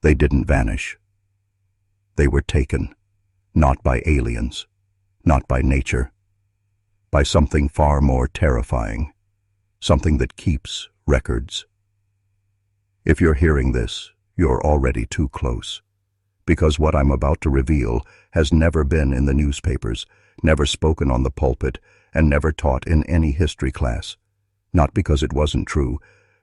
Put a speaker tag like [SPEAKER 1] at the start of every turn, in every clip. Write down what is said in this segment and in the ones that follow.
[SPEAKER 1] They didn't vanish. They were taken, not by aliens, not by nature, by something far more terrifying, something that keeps records. If you're hearing this, you're already too close, because what I'm about to reveal has never been in the newspapers, never spoken on the pulpit, and never taught in any history class. Not because it wasn't true,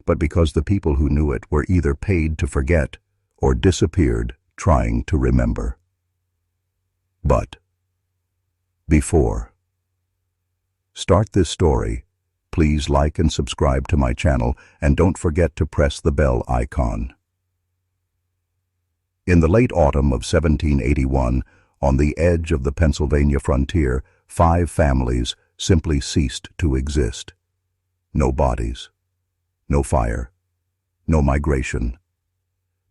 [SPEAKER 1] but because the people who knew it were either paid to forget or disappeared trying to remember. But before start this story, please like and subscribe to my channel, and don't forget to press the bell icon. In the late autumn of 1781, on the edge of the Pennsylvania frontier, 5 families simply ceased to exist. No bodies, no fire, no migration.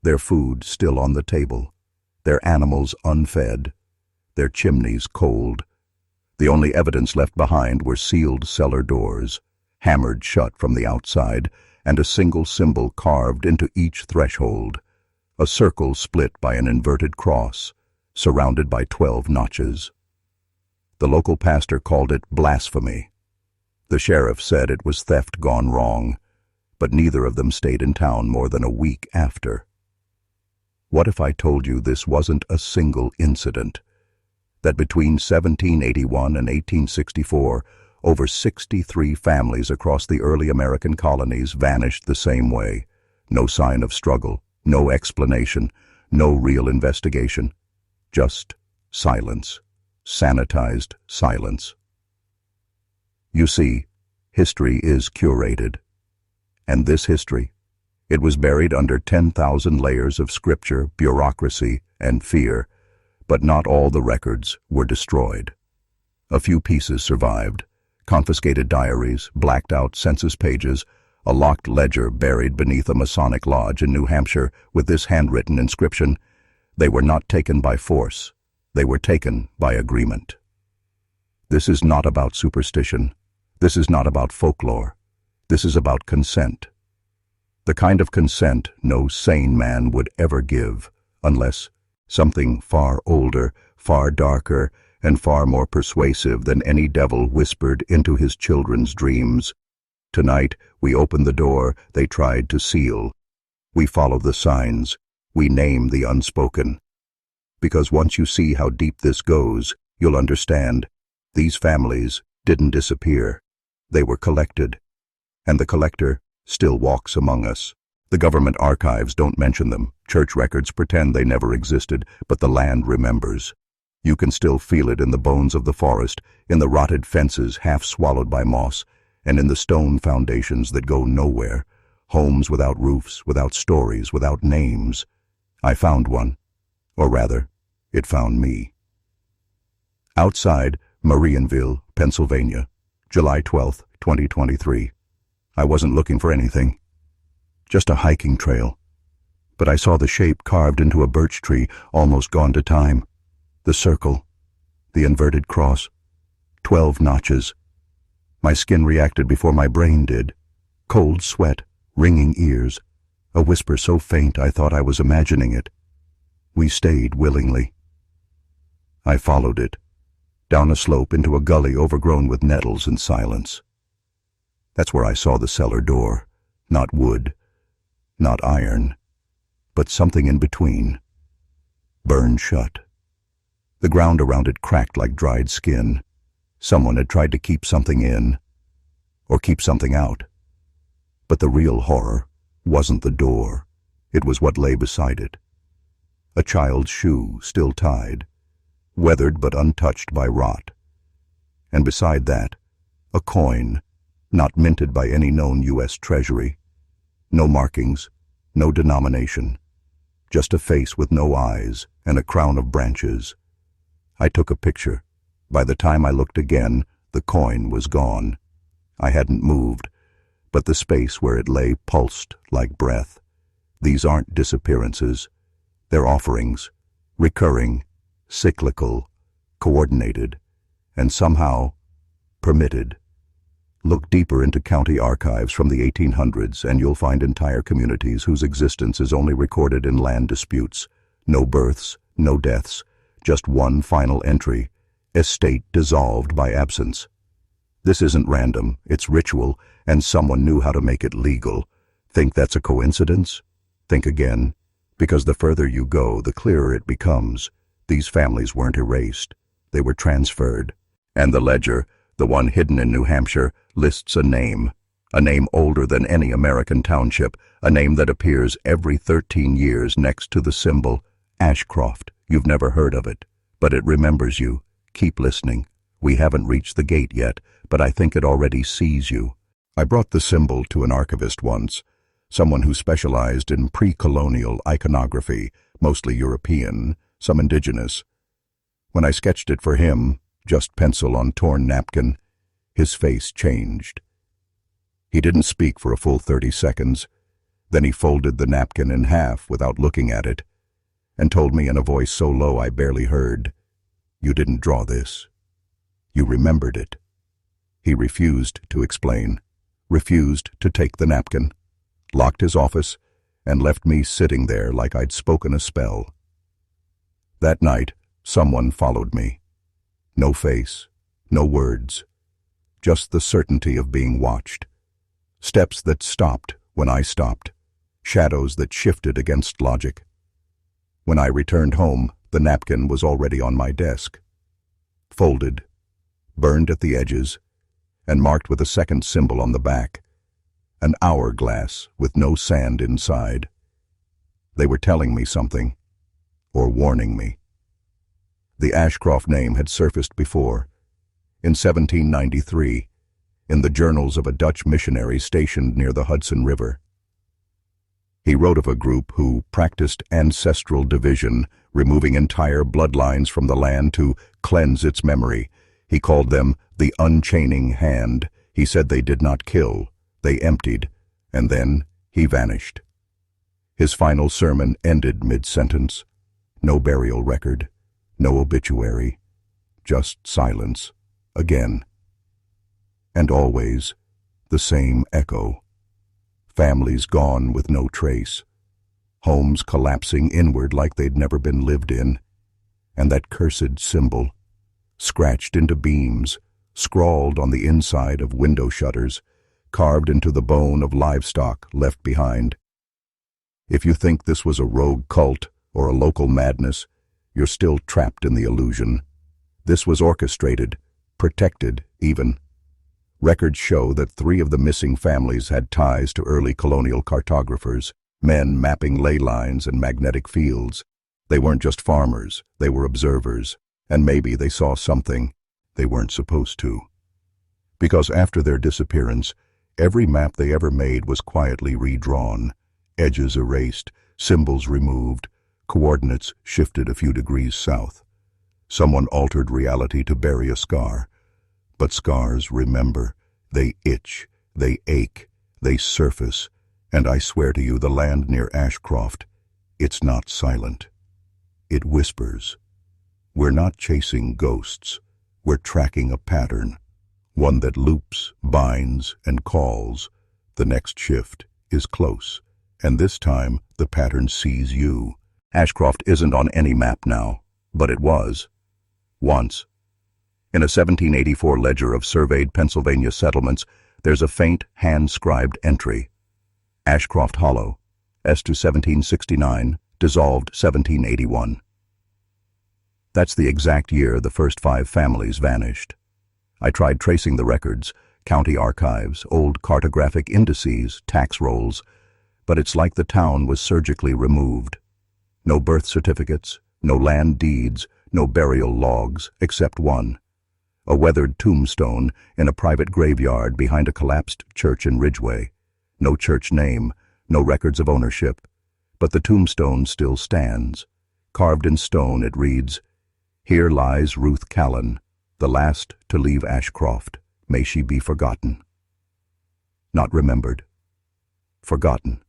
[SPEAKER 1] Their food still on the table, their animals unfed, their chimneys cold. The only evidence left behind were sealed cellar doors, hammered shut from the outside, and a single symbol carved into each threshold, a circle split by an inverted cross, surrounded by 12 notches. The local pastor called it blasphemy. The sheriff said it was theft gone wrong, but neither of them stayed in town more than a week after. What if I told you this wasn't a single incident? That between 1781 and 1864, over 63 families across the early American colonies vanished the same way. No sign of struggle, no explanation, no real investigation. Just silence, sanitized silence. You see, history is curated. And this history, it was buried under 10,000 layers of scripture, bureaucracy, and fear, but not all the records were destroyed. A few pieces survived: confiscated diaries, blacked-out census pages, a locked ledger buried beneath a Masonic lodge in New Hampshire with this handwritten inscription: "They were not taken by force, they were taken by agreement." This is not about superstition. This is not about folklore. This is about consent. The kind of consent no sane man would ever give, unless something far older, far darker, and far more persuasive than any devil whispered into his children's dreams. Tonight, we open the door they tried to seal. We follow the signs. We name the unspoken. Because once you see how deep this goes, you'll understand. These families didn't disappear. They were collected. And the collector still walks among us. The government archives don't mention them. Church records pretend they never existed, but the land remembers. You can still feel it in the bones of the forest, in the rotted fences half swallowed by moss, and in the stone foundations that go nowhere. Homes without roofs, without stories, without names. I found one. Or rather, it found me. Outside Marienville, Pennsylvania, July 12th, 2023. I wasn't looking for anything. Just a hiking trail. But I saw the shape carved into a birch tree, almost gone to time. The circle. The inverted cross. 12 notches. My skin reacted before my brain did. Cold sweat, ringing ears. A whisper so faint I thought I was imagining it. We stayed willingly. I followed it. Down a slope into a gully overgrown with nettles and silence. That's where I saw the cellar door. Not wood. Not iron. But something in between. Burned shut. The ground around it cracked like dried skin. Someone had tried to keep something in, or keep something out. But the real horror wasn't the door. It was what lay beside it. A child's shoe still tied, weathered but untouched by rot. And beside that, a coin, not minted by any known U.S. Treasury. No markings, no denomination. Just a face with no eyes and a crown of branches. I took a picture. By the time I looked again, the coin was gone. I hadn't moved, but the space where it lay pulsed like breath. These aren't disappearances. They're offerings, recurring, cyclical, coordinated, and somehow permitted. Look deeper into county archives from the 1800s and you'll find entire communities whose existence is only recorded in land disputes. No births, no deaths, just one final entry: estate dissolved by absence. This isn't random, it's ritual, and someone knew how to make it legal. Think that's a coincidence? Think again, because the further you go, the clearer it becomes. These families weren't erased, they were transferred. And the ledger, the one hidden in New Hampshire, lists a name older than any American township, a name that appears every 13 years next to the symbol Ashcroft. You've never heard of it, but it remembers you. Keep listening. We haven't reached the gate yet, but I think it already sees you. I brought the symbol to an archivist once, someone who specialized in pre-colonial iconography, mostly European, some indigenous. When I sketched it for him, just pencil on torn napkin, his face changed. He didn't speak for a full 30 seconds. Then he folded the napkin in half without looking at it, and told me in a voice so low I barely heard, "You didn't draw this. You remembered it." He refused to explain, refused to take the napkin, locked his office, and left me sitting there like I'd spoken a spell. That night, someone followed me. No face, no words, just the certainty of being watched. Steps that stopped when I stopped, shadows that shifted against logic. When I returned home, the napkin was already on my desk, folded, burned at the edges, and marked with a second symbol on the back, an hourglass with no sand inside. They were telling me something, or warning me. The Ashcroft name had surfaced before, in 1793, in the journals of a Dutch missionary stationed near the Hudson River. He wrote of a group who practiced ancestral division, removing entire bloodlines from the land to cleanse its memory. He called them the unchaining hand. He said they did not kill, they emptied, and then he vanished. His final sermon ended mid-sentence. No burial record, no obituary, just silence, again. And always the same echo. Families gone with no trace, homes collapsing inward like they'd never been lived in, and that cursed symbol, scratched into beams, scrawled on the inside of window shutters, carved into the bone of livestock left behind. If you think this was a rogue cult or a local madness, you're still trapped in the illusion. This was orchestrated, protected even. Records show that 3 of the missing families had ties to early colonial cartographers, men mapping ley lines and magnetic fields. They weren't just farmers, they were observers, and maybe they saw something they weren't supposed to. Because after their disappearance, every map they ever made was quietly redrawn, edges erased, symbols removed, coordinates shifted a few degrees south. Someone altered reality to bury a scar. But scars remember, they itch, they ache, they surface, and I swear to you the land near Ashcroft, it's not silent. It whispers. We're not chasing ghosts, we're tracking a pattern, one that loops, binds, and calls. The next shift is close, and this time the pattern sees you. Ashcroft isn't on any map now, but it was. Once. In a 1784 ledger of surveyed Pennsylvania settlements, there's a faint, hand-scribed entry. Ashcroft Hollow, S to 1769, dissolved 1781. That's the exact year the first 5 families vanished. I tried tracing the records, county archives, old cartographic indices, tax rolls, but it's like the town was surgically removed. No birth certificates, no land deeds, no burial logs, except one. A weathered tombstone in a private graveyard behind a collapsed church in Ridgeway. No church name, no records of ownership, but the tombstone still stands. Carved in stone it reads, "Here lies Ruth Callan, the last to leave Ashcroft. May she be forgotten." Not remembered. Forgotten.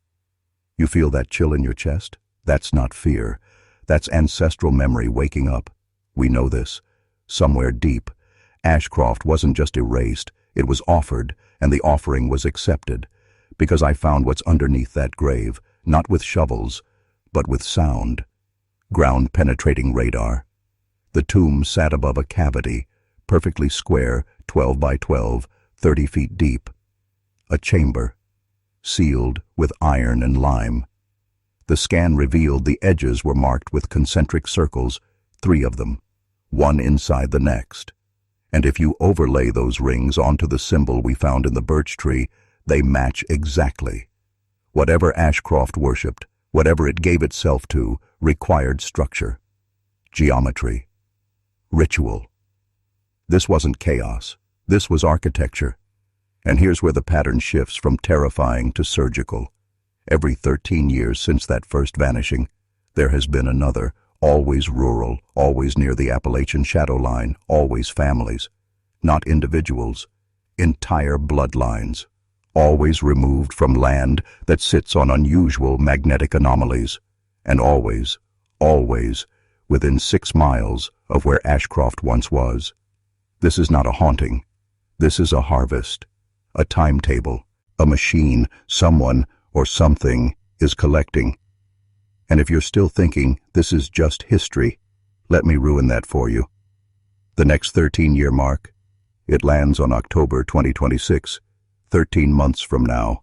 [SPEAKER 1] You feel that chill in your chest? That's not fear. That's ancestral memory waking up. We know this. Somewhere deep, Ashcroft wasn't just erased, it was offered, and the offering was accepted, because I found what's underneath that grave, not with shovels, but with sound. Ground-penetrating radar. The tomb sat above a cavity, perfectly square, 12 by 12, 30 feet deep. A chamber, sealed with iron and lime. The scan revealed the edges were marked with concentric circles, 3 of them, one inside the next. And if you overlay those rings onto the symbol we found in the birch tree, they match exactly. Whatever Ashcroft worshipped, whatever it gave itself to, required structure, geometry, ritual. This wasn't chaos. This was architecture. And here's where the pattern shifts from terrifying to surgical. Every 13 years since that first vanishing, there has been another, always rural, always near the Appalachian shadow line, always families, not individuals, entire bloodlines, always removed from land that sits on unusual magnetic anomalies, and always, always, within 6 miles of where Ashcroft once was. This is not a haunting. This is a harvest, a timetable, a machine someone or something is collecting. And if you're still thinking this is just history, let me ruin that for you. The next 13-year mark, it lands on October 2026, 13 months from now,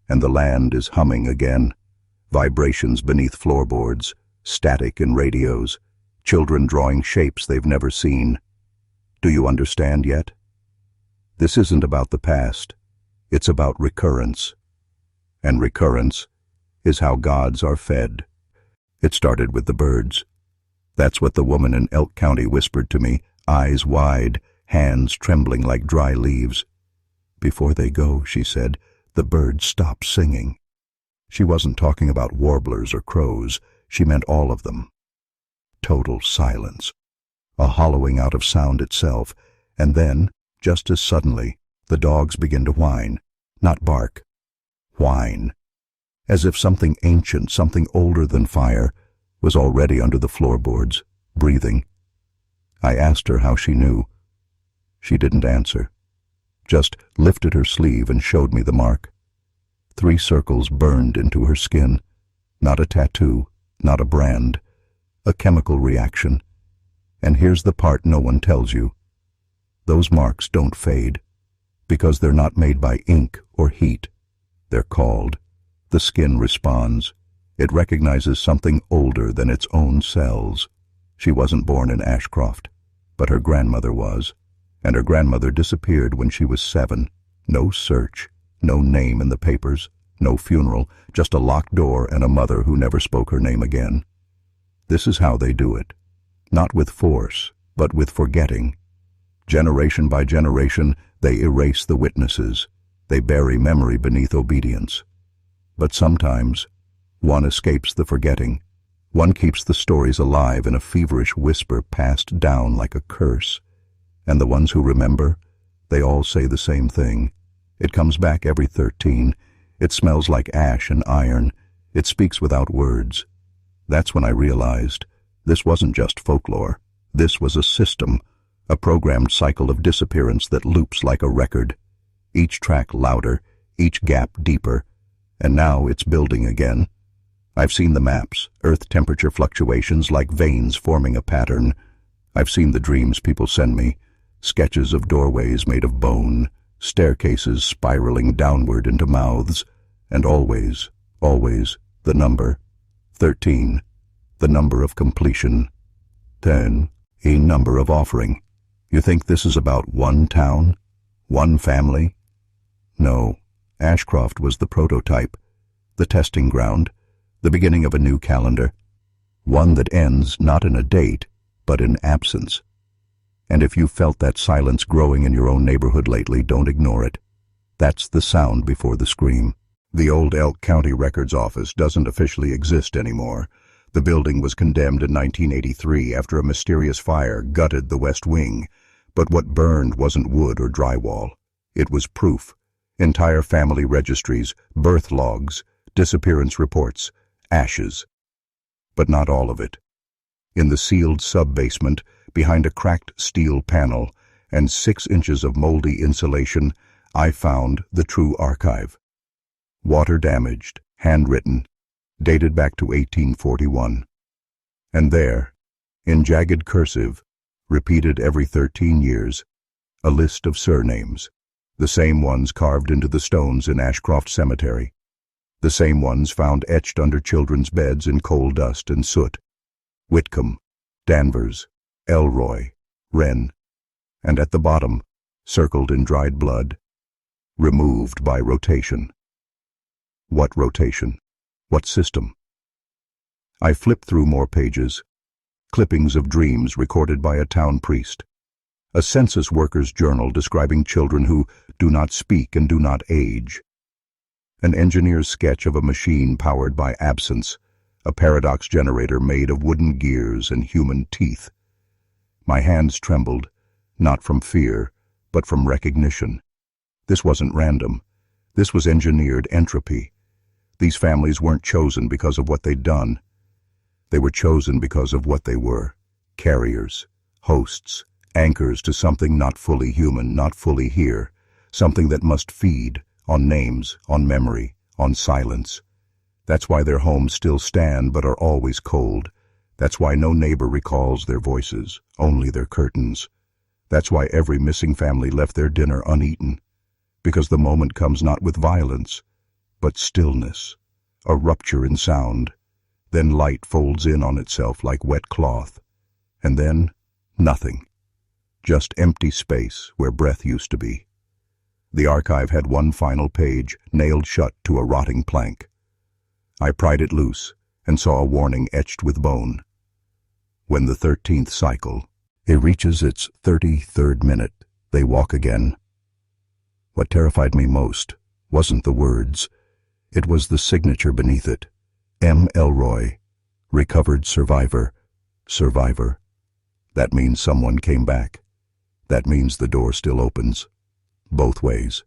[SPEAKER 1] and the land is humming again. Vibrations beneath floorboards, static in radios, children drawing shapes they've never seen. Do you understand yet? This isn't about the past. It's about recurrence. And recurrence is how gods are fed. It started with the birds. That's what the woman in Elk County whispered to me, eyes wide, hands trembling like dry leaves. Before they go, she said, the birds stop singing. She wasn't talking about warblers or crows. She meant all of them. Total silence. A hollowing out of sound itself, and then, just as suddenly, the dogs begin to whine, not bark, whine, as if something ancient, something older than fire, was already under the floorboards, breathing. I asked her how she knew. She didn't answer, just lifted her sleeve and showed me the mark. 3 circles burned into her skin, not a tattoo, not a brand, a chemical reaction. And here's the part no one tells you. Those marks don't fade, because they're not made by ink or heat. They're called. The skin responds. It recognizes something older than its own cells. She wasn't born in Ashcroft, but her grandmother was, and her grandmother disappeared when she was 7. No search, no name in the papers, no funeral, just a locked door and a mother who never spoke her name again. This is how they do it. Not with force, but with forgetting. Generation by generation, they erase the witnesses. They bury memory beneath obedience. But sometimes, one escapes the forgetting. One keeps the stories alive in a feverish whisper passed down like a curse. And the ones who remember, they all say the same thing. It comes back every 13. It smells like ash and iron. It speaks without words. That's when I realized this wasn't just folklore. This was a system, a programmed cycle of disappearance that loops like a record. Each track louder, each gap deeper. And now it's building again. I've seen the maps, earth temperature fluctuations like veins forming a pattern. I've seen the dreams people send me, sketches of doorways made of bone, staircases spiraling downward into mouths, and always, always, the number, 13, the number of completion, 10, a number of offering. You think this is about one town, one family? No, Ashcroft was the prototype, the testing ground, the beginning of a new calendar, one that ends not in a date, but in absence. And if you felt that silence growing in your own neighborhood lately, don't ignore it. That's the sound before the scream. The old Elk County Records Office doesn't officially exist anymore. The building was condemned in 1983 after a mysterious fire gutted the West Wing. But what burned wasn't wood or drywall. It was proof. Entire family registries, birth logs, disappearance reports, ashes. But not all of it. In the sealed sub-basement, behind a cracked steel panel and 6 inches of moldy insulation, I found the true archive. Water-damaged, handwritten, dated back to 1841. And there, in jagged cursive, repeated every 13 years, a list of surnames, the same ones carved into the stones in Ashcroft Cemetery, the same ones found etched under children's beds in coal dust and soot: Whitcomb, Danvers, Elroy, Wren, and at the bottom, circled in dried blood, removed by rotation. What rotation? What system? I flipped through more pages, clippings of dreams recorded by a town priest, a census worker's journal describing children who do not speak and do not age, an engineer's sketch of a machine powered by absence, a paradox generator made of wooden gears and human teeth. My hands trembled, not from fear, but from recognition. This wasn't random. This was engineered entropy. These families weren't chosen because of what they'd done. They were chosen because of what they were: carriers, hosts, anchors to something not fully human, not fully here, something that must feed on names, on memory, on silence. That's why their homes still stand but are always cold. That's why no neighbor recalls their voices, only their curtains. That's why every missing family left their dinner uneaten, because the moment comes not with violence, but stillness, a rupture in sound. Then light folds in on itself like wet cloth, and then nothing, just empty space where breath used to be. The archive had one final page, nailed shut to a rotting plank. I pried it loose and saw a warning etched with bone. When the 13th cycle, it reaches its 33rd minute, they walk again. What terrified me most wasn't the words. It was the signature beneath it. M. Elroy, recovered survivor, survivor. That means someone came back. That means the door still opens. Both ways.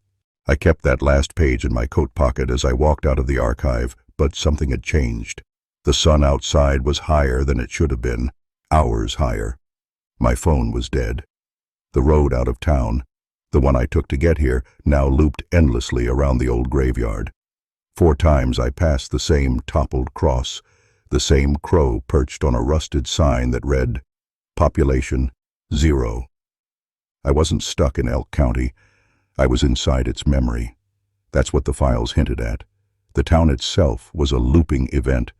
[SPEAKER 1] I kept that last page in my coat pocket as I walked out of the archive, but something had changed. The sun outside was higher than it should have been, hours higher. My phone was dead. The road out of town, the one I took to get here, now looped endlessly around the old graveyard. 4 times I passed the same toppled cross, the same crow perched on a rusted sign that read, "Population 0." I wasn't stuck in Elk County. I was inside its memory. That's what the files hinted at. The town itself was a looping event,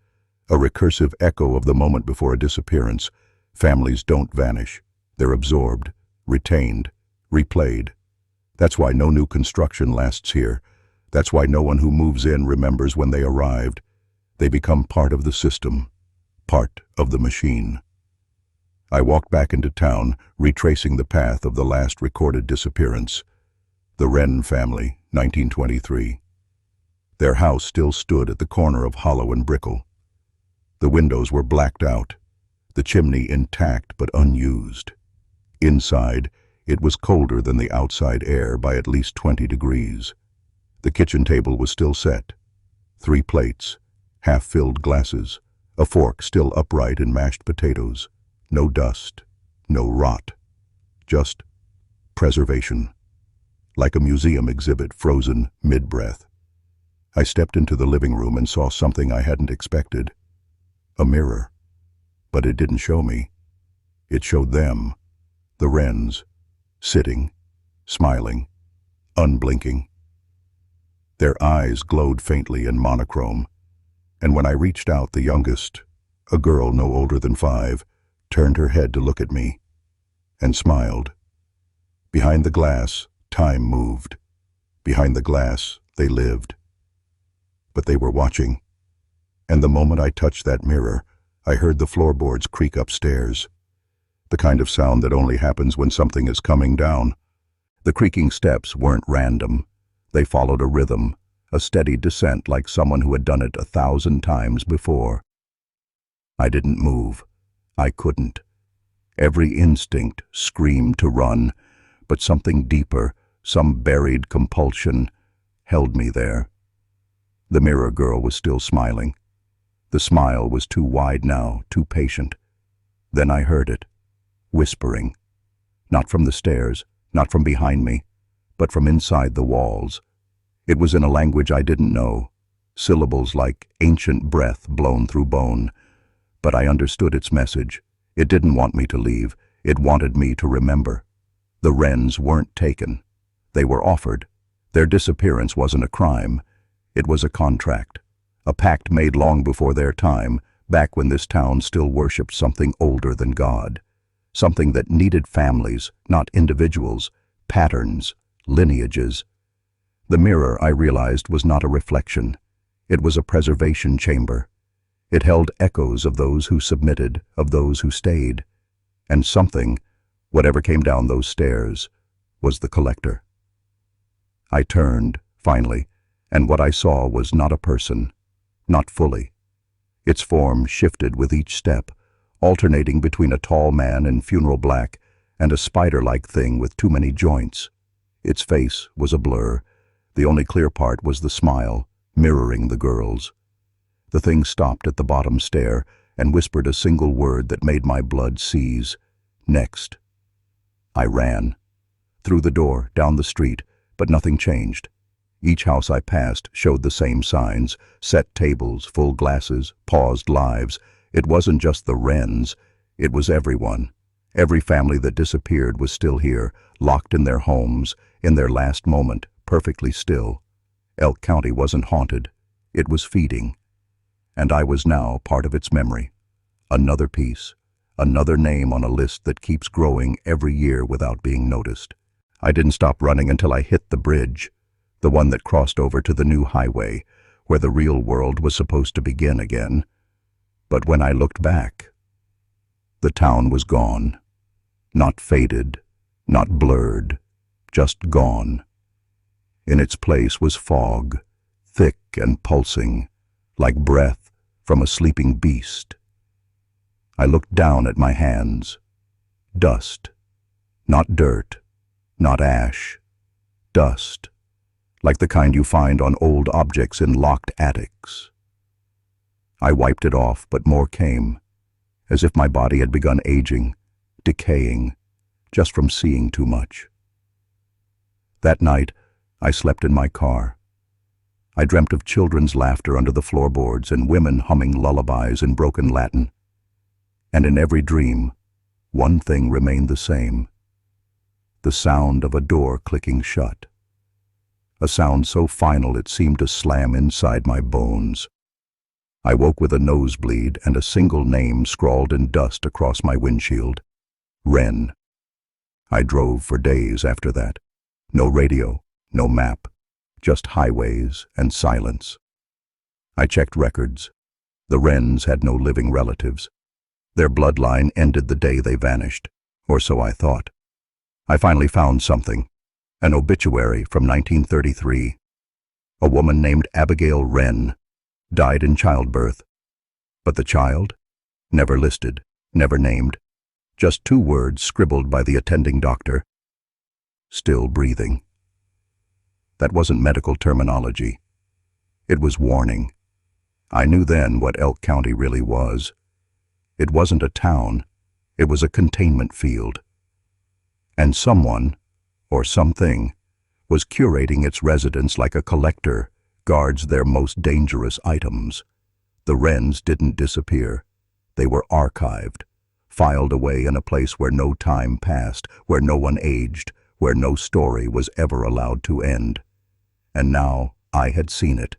[SPEAKER 1] a recursive echo of the moment before a disappearance. Families don't vanish. They're absorbed, retained, replayed. That's why no new construction lasts here. That's why no one who moves in remembers when they arrived. They become part of the system, part of the machine. I walked back into town, retracing the path of the last recorded disappearance. The Wren family, 1923. Their house still stood at the corner of Hollow and Brickell. The windows were blacked out, the chimney intact but unused. Inside, it was colder than the outside air by at least 20 degrees. The kitchen table was still set. 3 plates, half-filled glasses, a fork still upright in mashed potatoes. No dust, no rot, just preservation. Like a museum exhibit frozen mid-breath. I stepped into the living room and saw something I hadn't expected. A mirror. But it didn't show me. It showed them, the Wrens, sitting, smiling, unblinking. Their eyes glowed faintly in monochrome, and when I reached out, the youngest, a girl no older than 5, turned her head to look at me, and smiled. Behind the glass, time moved. Behind the glass, they lived. But they were watching, and the moment I touched that mirror, I heard the floorboards creak upstairs. The kind of sound that only happens when something is coming down. The creaking steps weren't random. They followed a rhythm, a steady descent like someone who had done it 1,000 times before. I didn't move. I couldn't. Every instinct screamed to run, but something deeper, some buried compulsion, held me there. The mirror girl was still smiling. The smile was too wide now, too patient. Then I heard it, whispering. Not from the stairs, not from behind me, but from inside the walls. It was in a language I didn't know, syllables like ancient breath blown through bone. But I understood its message. It didn't want me to leave. It wanted me to remember. The Wrens weren't taken. They were offered. Their disappearance wasn't a crime. It was a contract. A pact made long before their time, back when this town still worshipped something older than God. Something that needed families, not individuals, patterns, lineages. The mirror, I realized, was not a reflection. It was a preservation chamber. It held echoes of those who submitted, of those who stayed. And something, whatever came down those stairs, was the collector. I turned, finally, and what I saw was not a person, not fully. Its form shifted with each step, alternating between a tall man in funeral black and a spider-like thing with too many joints. Its face was a blur. The only clear part was the smile, mirroring the girl's. The thing stopped at the bottom stair and whispered a single word that made my blood seize. Next. I ran. Through the door, down the street, but nothing changed. Each house I passed showed the same signs: set tables, full glasses, paused lives. It wasn't just the Wrens, it was everyone. Every family that disappeared was still here, locked in their homes, in their last moment, perfectly still. Elk County wasn't haunted, it was feeding. And I was now part of its memory. Another piece, another name on a list that keeps growing every year without being noticed. I didn't stop running until I hit the bridge, the one that crossed over to the new highway, where the real world was supposed to begin again. But when I looked back, the town was gone. Not faded, not blurred, just gone. In its place was fog, thick and pulsing, like breath from a sleeping beast. I looked down at my hands. Dust. Not dirt, not ash. Dust, like the kind you find on old objects in locked attics. I wiped it off, but more came, as if my body had begun aging, decaying, just from seeing too much. That night, I slept in my car. I dreamt of children's laughter under the floorboards and women humming lullabies in broken Latin. And in every dream, one thing remained the same: the sound of a door clicking shut. A sound so final it seemed to slam inside my bones. I woke with a nosebleed and a single name scrawled in dust across my windshield: Wren. I drove for days after that. No radio, no map. Just highways and silence. I checked records. The Wrens had no living relatives. Their bloodline ended the day they vanished, or so I thought. I finally found something, an obituary from 1933. A woman named Abigail Wren died in childbirth. But the child? Never listed, never named. Just 2 words scribbled by the attending doctor: still breathing. That wasn't medical terminology. It was warning. I knew then what Elk County really was. It wasn't a town. It was a containment field. And someone, or something, was curating its residents like a collector guards their most dangerous items. The Wrens didn't disappear. They were archived, filed away in a place where no time passed, where no one aged, where no story was ever allowed to end. And now I had seen it,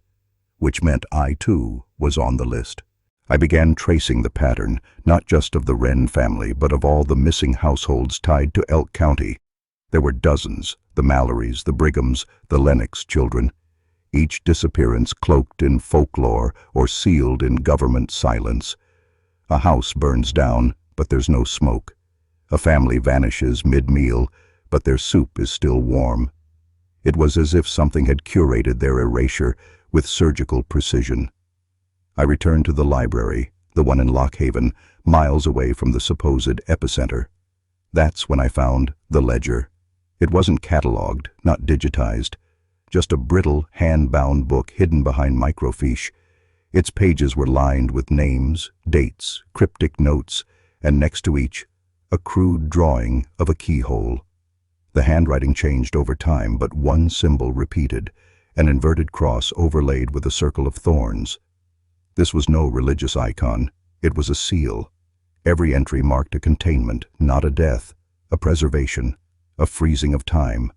[SPEAKER 1] which meant I too was on the list. I began tracing the pattern, not just of the Wren family, but of all the missing households tied to Elk County. There were dozens: the Mallorys, the Brighams, the Lennox children. Each disappearance cloaked in folklore or sealed in government silence. A house burns down, but there's no smoke. A family vanishes mid-meal, but their soup is still warm. It was as if something had curated their erasure with surgical precision. I returned to the library, the one in Lock Haven, miles away from the supposed epicenter. That's when I found the ledger. It wasn't cataloged, not digitized, just a brittle, hand-bound book hidden behind microfiche. Its pages were lined with names, dates, cryptic notes, and next to each, a crude drawing of a keyhole. The handwriting changed over time, but one symbol repeated, an inverted cross overlaid with a circle of thorns. This was no religious icon. It was a seal. Every entry marked a containment, not a death, a preservation, a freezing of time.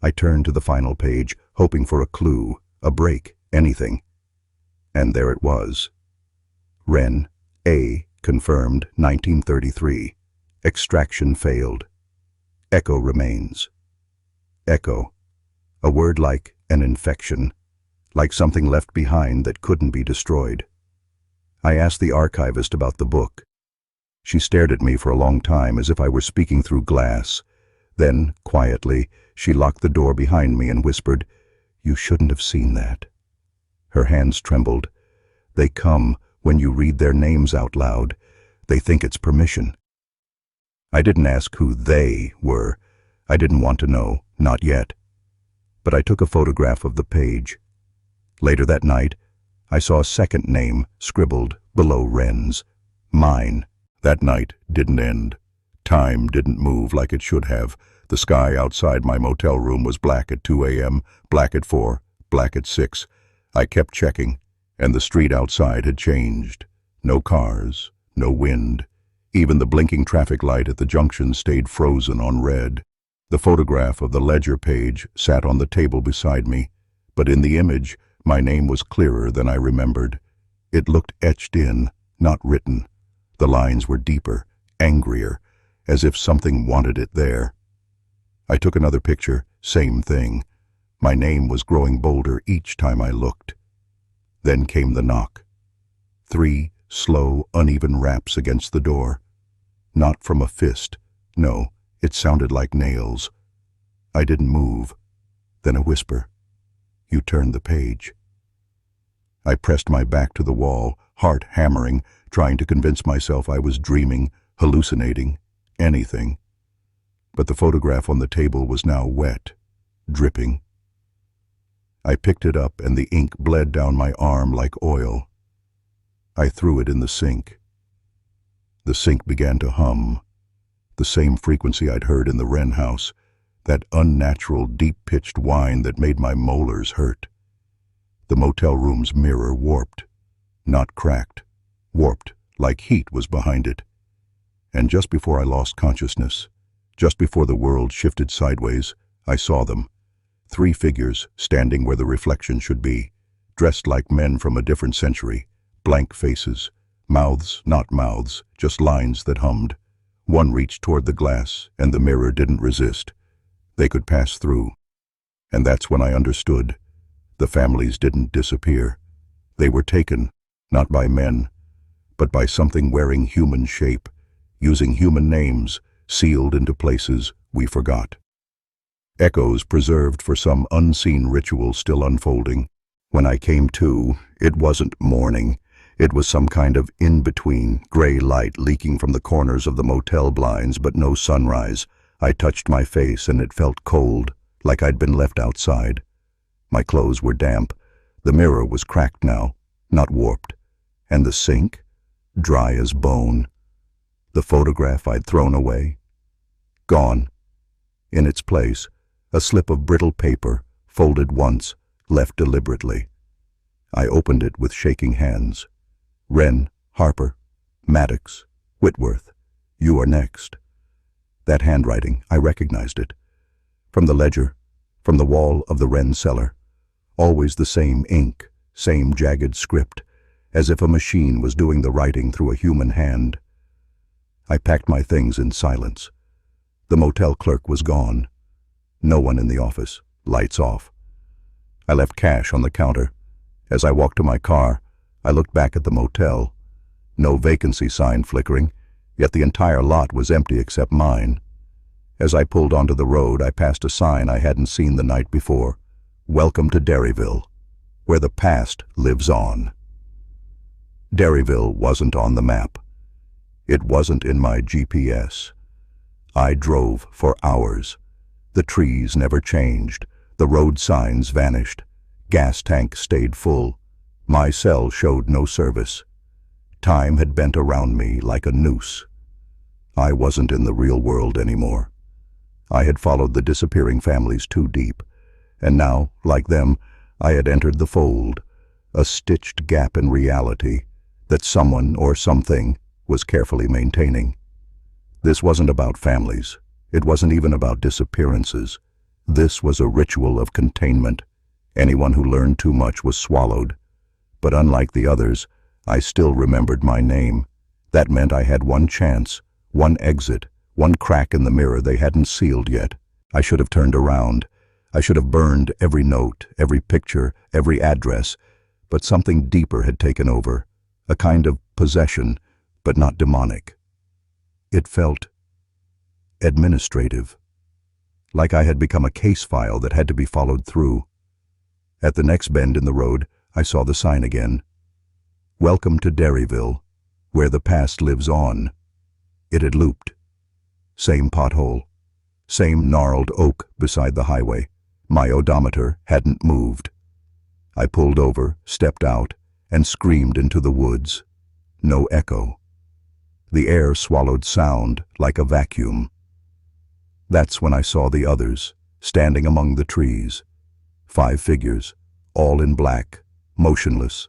[SPEAKER 1] I turned to the final page, hoping for a clue, a break, anything. And there it was. Wren, A, confirmed, 1933. Extraction failed. Echo remains. Echo. A word like an infection, like something left behind that couldn't be destroyed. I asked the archivist about the book. She stared at me for a long time as if I were speaking through glass. Then, quietly, she locked the door behind me and whispered, "You shouldn't have seen that." Her hands trembled. "They come when you read their names out loud. They think it's permission." I didn't ask who they were. I didn't want to know, not yet. But I took a photograph of the page. Later that night, I saw a second name scribbled below Wren's. Mine. That night didn't end. Time didn't move like it should have. The sky outside my motel room was black at 2 a.m., black at 4, black at 6. I kept checking, and the street outside had changed. No cars, no wind. Even the blinking traffic light at the junction stayed frozen on red. The photograph of the ledger page sat on the table beside me, but in the image, my name was clearer than I remembered. It looked etched in, not written. The lines were deeper, angrier, as if something wanted it there. I took another picture, same thing. My name was growing bolder each time I looked. Then came the knock. 3 slow, uneven raps against the door. Not from a fist. No, it sounded like nails. I didn't move. Then a whisper. "You turned the page." I pressed my back to the wall, heart hammering, trying to convince myself I was dreaming, hallucinating, anything. But the photograph on the table was now wet, dripping. I picked it up and the ink bled down my arm like oil. I threw it in the sink. The sink began to hum, the same frequency I'd heard in the Wren house, that unnatural, deep-pitched whine that made my molars hurt. The motel room's mirror warped, not cracked, warped like heat was behind it. And just before I lost consciousness, just before the world shifted sideways, I saw them. 3 figures standing where the reflection should be, dressed like men from a different century, blank faces, mouths not mouths, just lines that hummed. One reached toward the glass, and the mirror didn't resist. They could pass through. And that's when I understood. The families didn't disappear. They were taken, not by men, but by something wearing human shape, using human names, sealed into places we forgot. Echoes preserved for some unseen ritual still unfolding. When I came to, it wasn't morning. It was some kind of in-between, gray light leaking from the corners of the motel blinds, but no sunrise. I touched my face and it felt cold, like I'd been left outside. My clothes were damp. The mirror was cracked now, not warped. And the sink, dry as bone. The photograph I'd thrown away, gone. In its place, a slip of brittle paper, folded once, left deliberately. I opened it with shaking hands. "Wren, Harper, Maddox, Whitworth, you are next." That handwriting, I recognized it. From the ledger, from the wall of the Wren cellar. Always the same ink, same jagged script, as if a machine was doing the writing through a human hand. I packed my things in silence. The motel clerk was gone. No one in the office, lights off. I left cash on the counter. As I walked to my car, I looked back at the motel. No vacancy sign flickering, yet the entire lot was empty except mine. As I pulled onto the road, I passed a sign I hadn't seen the night before. "Welcome to Derryville, where the past lives on." Derryville wasn't on the map. It wasn't in my GPS. I drove for hours. The trees never changed. The road signs vanished. Gas tank stayed full. My cell showed no service. Time had bent around me like a noose. I wasn't in the real world anymore. I had followed the disappearing families too deep, and now, like them, I had entered the fold, a stitched gap in reality that someone or something was carefully maintaining. This wasn't about families. It wasn't even about disappearances. This was a ritual of containment. Anyone who learned too much was swallowed. But unlike the others, I still remembered my name. That meant I had one chance, one exit, one crack in the mirror they hadn't sealed yet. I should have turned around. I should have burned every note, every picture, every address, but something deeper had taken over, a kind of possession, but not demonic. It felt administrative, like I had become a case file that had to be followed through. At the next bend in the road, I saw the sign again. Welcome to Dairyville, where the past lives on. It had looped. Same pothole, same gnarled oak beside the highway. My odometer hadn't moved. I pulled over, stepped out, and screamed into the woods. No echo. The air swallowed sound like a vacuum. That's when I saw the others, standing among the trees. 5 figures, all in black, motionless.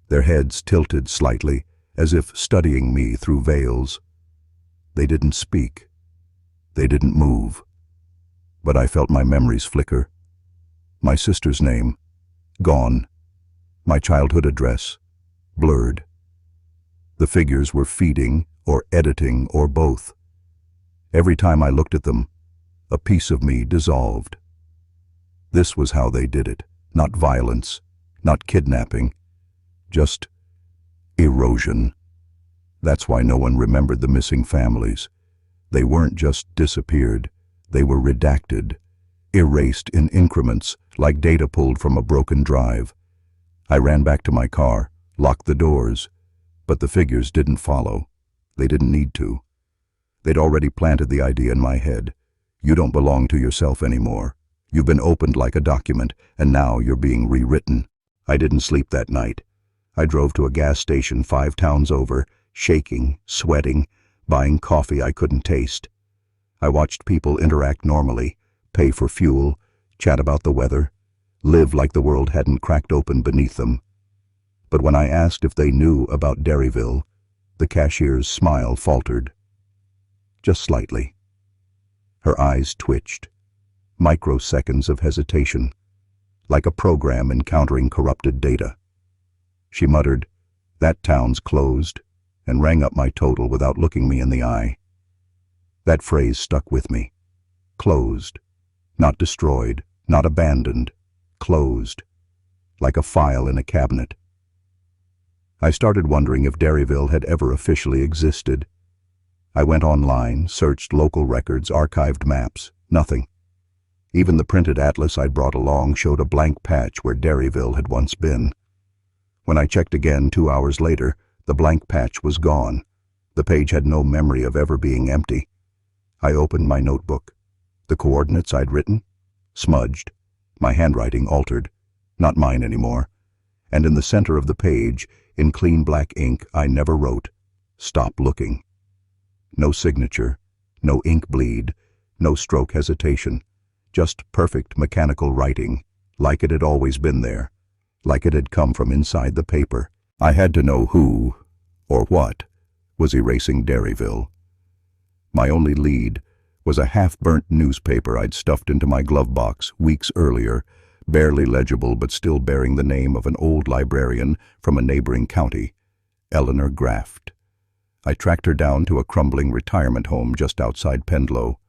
[SPEAKER 1] Their heads tilted slightly, as if studying me through veils. They didn't speak. They didn't move. But I felt my memories flicker. My sister's name, gone. My childhood address, blurred. The figures were feeding or editing or both. Every time I looked at them, a piece of me dissolved. This was how they did it. Not violence, not kidnapping, just erosion. That's why no one remembered the missing families. They weren't just disappeared, they were redacted, erased in increments like data pulled from a broken drive. I ran back to my car, locked the doors, but the figures didn't follow. They didn't need to. They'd already planted the idea in my head. You don't belong to yourself anymore. You've been opened like a document, and now you're being rewritten. I didn't sleep that night. I drove to a gas station 5 towns over, shaking, sweating, buying coffee I couldn't taste. I watched people interact normally, pay for fuel, chat about the weather, live like the world hadn't cracked open beneath them. But when I asked if they knew about Dairyville, the cashier's smile faltered. Just slightly. Her eyes twitched. Microseconds of hesitation, like a program encountering corrupted data. She muttered, "That town's closed," and rang up my total without looking me in the eye. That phrase stuck with me. Closed. Not destroyed, not abandoned. Closed. Like a file in a cabinet. I started wondering if Dairyville had ever officially existed. I went online, searched local records, archived maps. Nothing. Even the printed atlas I'd brought along showed a blank patch where Dairyville had once been. When I checked again 2 hours later, the blank patch was gone. The page had no memory of ever being empty. I opened my notebook. The coordinates I'd written? Smudged. My handwriting altered. Not mine anymore. And in the center of the page, in clean black ink, I never wrote, "Stop looking." No signature, no ink bleed, no stroke hesitation. Just perfect mechanical writing, like it had always been there, like it had come from inside the paper. I had to know who, or what, was erasing Dairyville. My only lead was a half-burnt newspaper I'd stuffed into my glove box weeks earlier, barely legible but still bearing the name of an old librarian from a neighboring county, Eleanor Graft. I tracked her down to a crumbling retirement home just outside Pendlow.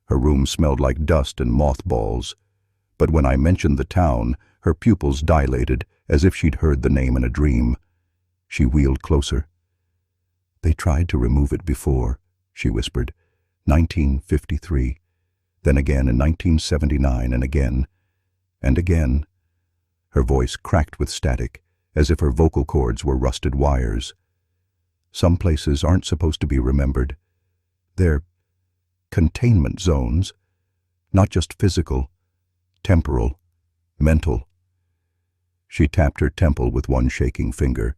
[SPEAKER 1] Her room smelled like dust and mothballs, but when I mentioned the town, her pupils dilated as if she'd heard the name in a dream. She wheeled closer. "They tried to remove it before," she whispered. 1953, then again in 1979, and again, and again. Her voice cracked with static, as if her vocal cords were rusted wires. "Some places aren't supposed to be remembered. They're containment zones, not just physical, temporal, mental." She tapped her temple with one shaking finger.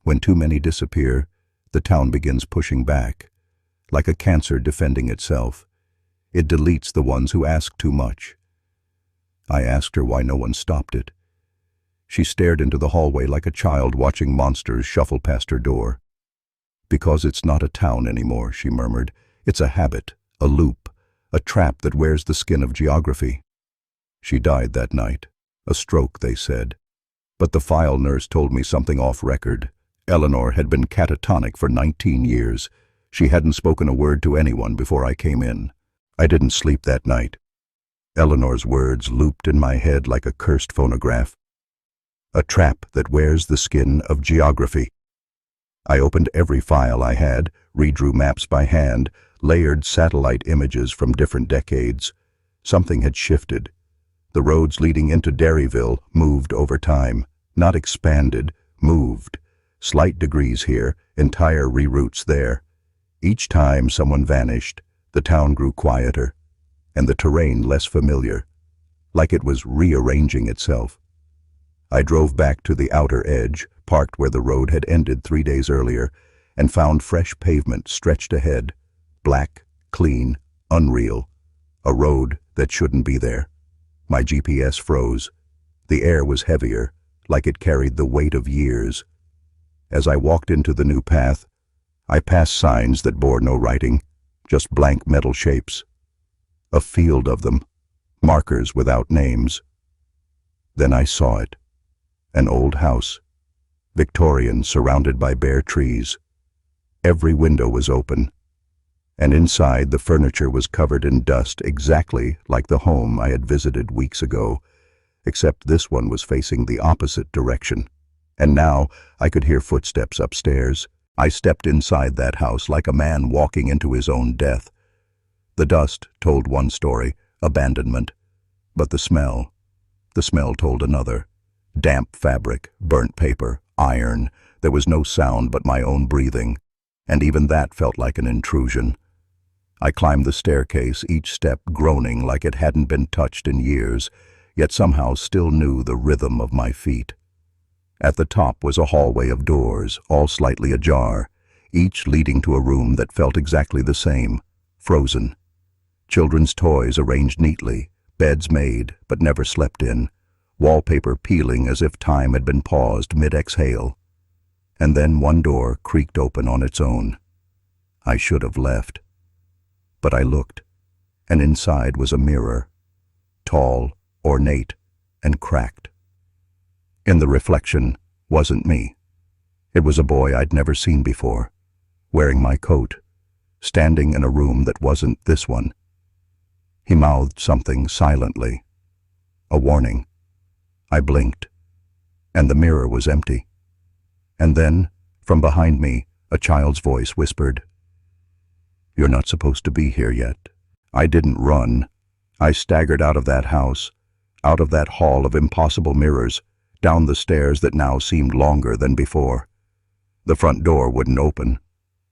[SPEAKER 1] "When too many disappear, the town begins pushing back, like a cancer defending itself. It deletes the ones who ask too much. I asked her why no one stopped it. She stared into the hallway like a child watching monsters shuffle past her door. Because it's not a town anymore, she murmured. It's a habit, a loop, a trap that wears the skin of geography. She died that night. A stroke, they said. But the file nurse told me something off record. Eleanor had been catatonic for 19 years. She hadn't spoken a word to anyone before I came in. I didn't sleep that night. Eleanor's words looped in my head like a cursed phonograph. A trap that wears the skin of geography. I opened every file I had, redrew maps by hand, layered satellite images from different decades. Something had shifted. The roads leading into Derryville moved over time, not expanded, moved. Slight degrees here, entire reroutes there. Each time someone vanished, the town grew quieter, and the terrain less familiar, like it was rearranging itself. I drove back to the outer edge, parked where the road had ended 3 days earlier, and found fresh pavement stretched ahead, black, clean, unreal, a road that shouldn't be there. My GPS froze. The air was heavier, like it carried the weight of years. As I walked into the new path, I passed signs that bore no writing, just blank metal shapes. A field of them, markers without names. Then I saw it. An old house, Victorian, surrounded by bare trees. Every window was open, and inside the furniture was covered in dust exactly like the home I had visited weeks ago, except this one was facing the opposite direction. And now I could hear footsteps upstairs. I stepped inside that house like a man walking into his own death. The dust told one story, abandonment, but the smell told another. Damp fabric, burnt paper, iron. There was no sound but my own breathing, and even that felt like an intrusion. I climbed the staircase, each step groaning like it hadn't been touched in years, yet somehow still knew the rhythm of my feet. At the top was a hallway of doors, all slightly ajar, each leading to a room that felt exactly the same, frozen. Children's toys arranged neatly, beds made but never slept in, wallpaper peeling as if time had been paused mid-exhale. And then one door creaked open on its own. I should have left. But I looked, and inside was a mirror, tall, ornate, and cracked. In the reflection wasn't me. It was a boy I'd never seen before, wearing my coat, standing in a room that wasn't this one. He mouthed something silently, a warning. I blinked, and the mirror was empty. And then, from behind me, a child's voice whispered, "You're not supposed to be here yet." I didn't run. I staggered out of that house, out of that hall of impossible mirrors, down the stairs that now seemed longer than before. The front door wouldn't open.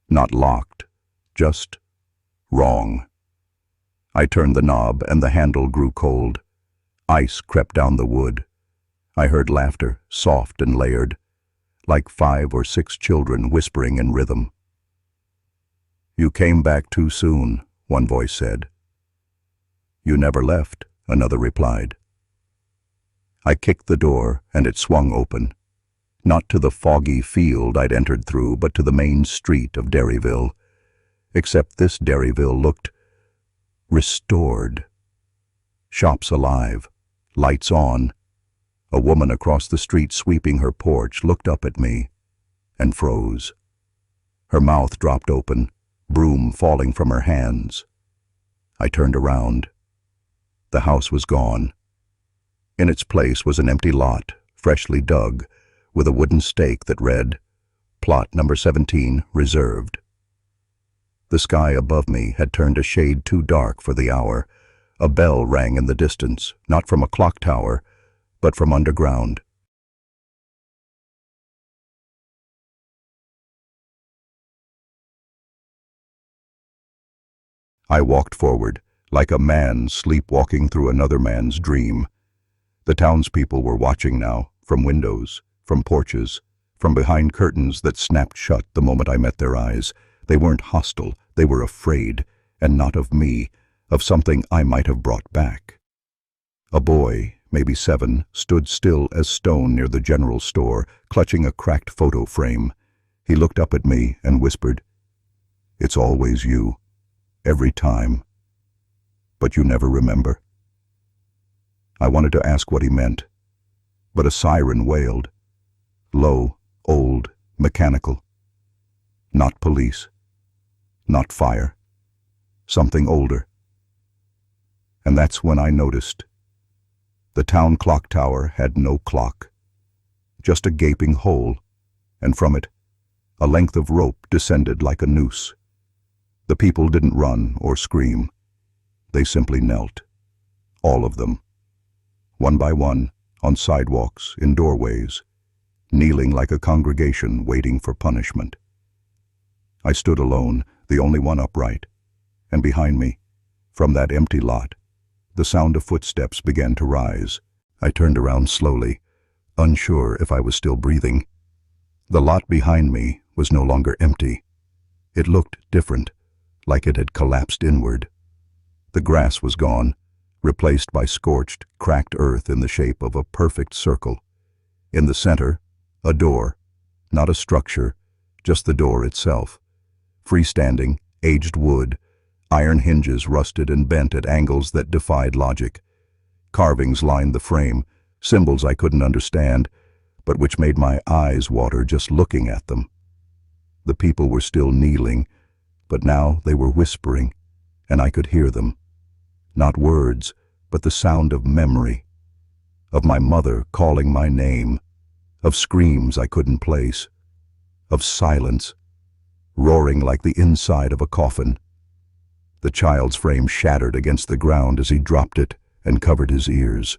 [SPEAKER 1] Not locked, just wrong. I turned the knob and the handle grew cold. Ice crept down the wood. I heard laughter, soft and layered, like 5 or 6 children whispering in rhythm. "You came back too soon," one voice said. "You never left," another replied. I kicked the door and it swung open, not to the foggy field I'd entered through, but to the main street of Derryville. Except this Derryville looked restored. Shops alive, lights on. A woman across the street sweeping her porch looked up at me and froze. Her mouth dropped open, broom falling from her hands. I turned around. The house was gone. In its place was an empty lot, freshly dug, with a wooden stake that read, "Plot number 17, reserved." The sky above me had turned a shade too dark for the hour. A bell rang in the distance, not from a clock tower, but from underground. I walked forward, like a man sleepwalking through another man's dream. The townspeople were watching now, from windows, from porches, from behind curtains that snapped shut the moment I met their eyes. They weren't hostile, they were afraid, and not of me, of something I might have brought back. A boy, maybe 7, stood still as stone near the general store, clutching a cracked photo frame. He looked up at me and whispered, "It's always you, every time. But you never remember." I wanted to ask what he meant, but a siren wailed. Low, old, mechanical. Not police. Not fire. Something older. And that's when I noticed. The town clock tower had no clock. Just a gaping hole, and from it, a length of rope descended like a noose. The people didn't run or scream. They simply knelt. All of them. One by one, on sidewalks, in doorways, kneeling like a congregation waiting for punishment. I stood alone, the only one upright, and behind me, from that empty lot, the sound of footsteps began to rise. I turned around slowly, unsure if I was still breathing. The lot behind me was no longer empty. It looked different, like it had collapsed inward. The grass was gone, replaced by scorched, cracked earth in the shape of a perfect circle. In the center, a door, not a structure, just the door itself. Freestanding, aged wood, iron hinges rusted and bent at angles that defied logic. Carvings lined the frame, symbols I couldn't understand, but which made my eyes water just looking at them. The people were still kneeling, but now they were whispering, and I could hear them. Not words, but the sound of memory, of my mother calling my name, of screams I couldn't place, of silence, roaring like the inside of a coffin. The child's frame shattered against the ground as he dropped it and covered his ears.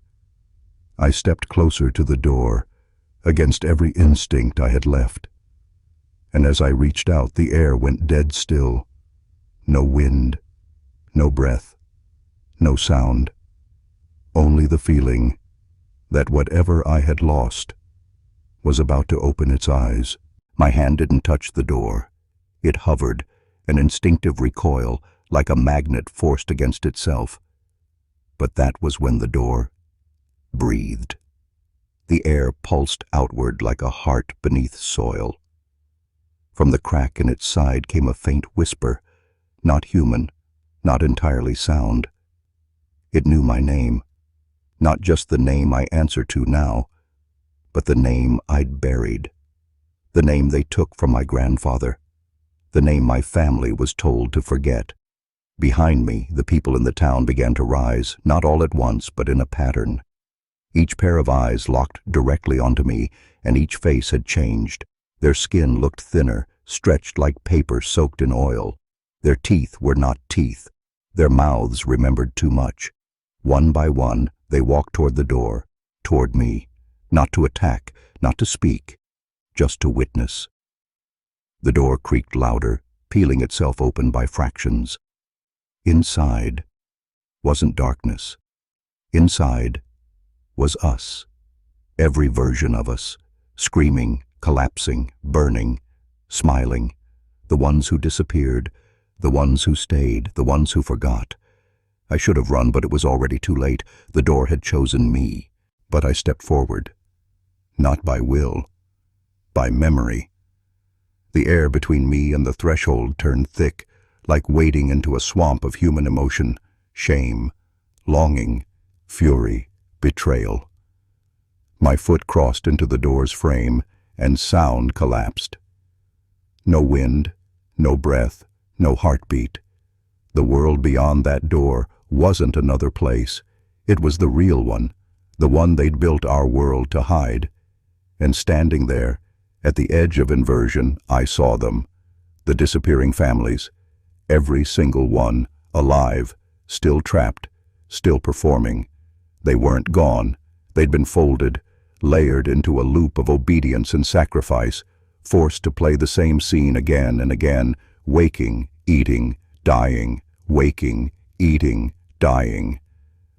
[SPEAKER 1] I stepped closer to the door, against every instinct I had left. And as I reached out, the air went dead still. No wind, no breath, no sound. Only the feeling that whatever I had lost was about to open its eyes. My hand didn't touch the door. It hovered, an instinctive recoil, like a magnet forced against itself. But that was when the door breathed. The air pulsed outward like a heart beneath soil. From the crack in its side came a faint whisper, not human, not entirely sound. It knew my name, not just the name I answer to now, but the name I'd buried, the name they took from my grandfather, the name my family was told to forget. Behind me, the people in the town began to rise, not all at once, but in a pattern. Each pair of eyes locked directly onto me, and each face had changed. Their skin looked thinner, stretched like paper soaked in oil. Their teeth were not teeth. Their mouths remembered too much. One by one, they walked toward the door, toward me, not to attack, not to speak, just to witness. The door creaked louder, peeling itself open by fractions. Inside wasn't darkness. Inside was us, every version of us, screaming, collapsing, burning, smiling, the ones who disappeared, the ones who stayed, the ones who forgot. I should have run, but it was already too late. The door had chosen me, but I stepped forward. Not by will, by memory. The air between me and the threshold turned thick, like wading into a swamp of human emotion, shame, longing, fury, betrayal. My foot crossed into the door's frame, and sound collapsed. No wind, no breath, no heartbeat. The world beyond that door wasn't another place. It was the real one, the one they'd built our world to hide. And standing there, at the edge of inversion, I saw them, the disappearing families, every single one, alive, still trapped, still performing. They weren't gone. They'd been folded, layered into a loop of obedience and sacrifice, forced to play the same scene again and again, waking, eating, dying, waking, eating, dying.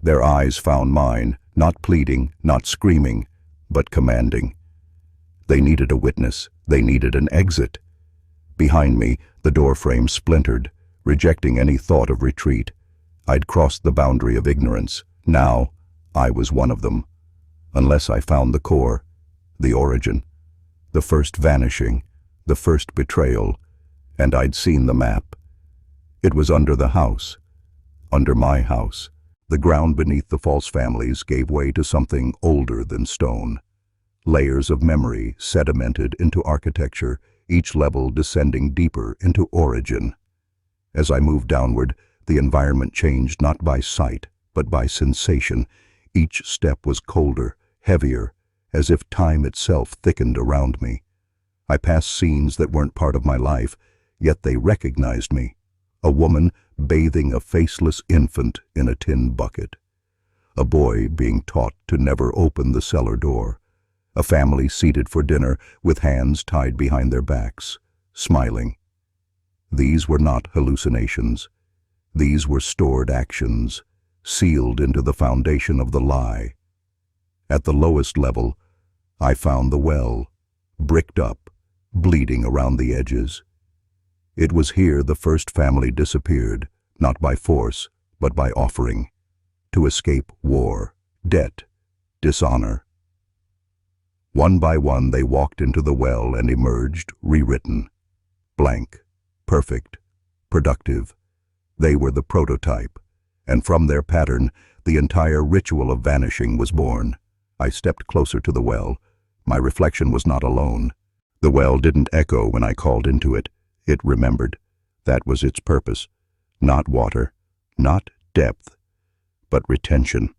[SPEAKER 1] Their eyes found mine, not pleading, not screaming, but commanding. They needed a witness. They needed an exit. Behind me, the door frame splintered, rejecting any thought of retreat. I'd crossed the boundary of ignorance. Now, I was one of them. Unless I found the core, the origin, the first vanishing, the first betrayal, and I'd seen the map. It was under the house, under my house. The ground beneath the false families gave way to something older than stone. Layers of memory sedimented into architecture, each level descending deeper into origin. As I moved downward, the environment changed not by sight, but by sensation. Each step was colder, heavier, as if time itself thickened around me. I passed scenes that weren't part of my life, yet they recognized me. A woman bathing a faceless infant in a tin bucket. A boy being taught to never open the cellar door. A family seated for dinner with hands tied behind their backs, smiling. These were not hallucinations. These were stored actions, sealed into the foundation of the lie. At the lowest level, I found the well, bricked up, bleeding around the edges. It was here the first family disappeared, not by force, but by offering, to escape war, debt, dishonor. One by one they walked into the well and emerged, rewritten. Blank, perfect, productive. They were the prototype, and from their pattern, the entire ritual of vanishing was born. I stepped closer to the well. My reflection was not alone. The well didn't echo when I called into it. It remembered. That was its purpose. Not water, not depth, but retention.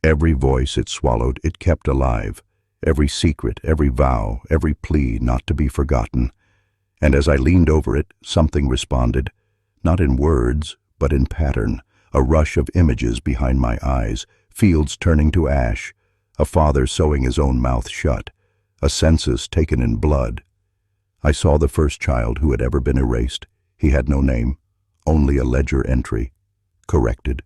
[SPEAKER 1] Every voice it swallowed, it kept alive. Every secret, every vow, every plea not to be forgotten. And as I leaned over it, something responded, not in words, but in pattern. A rush of images behind my eyes, fields turning to ash, a father sewing his own mouth shut, a census taken in blood. I saw the first child who had ever been erased. He had no name, only a ledger entry, corrected.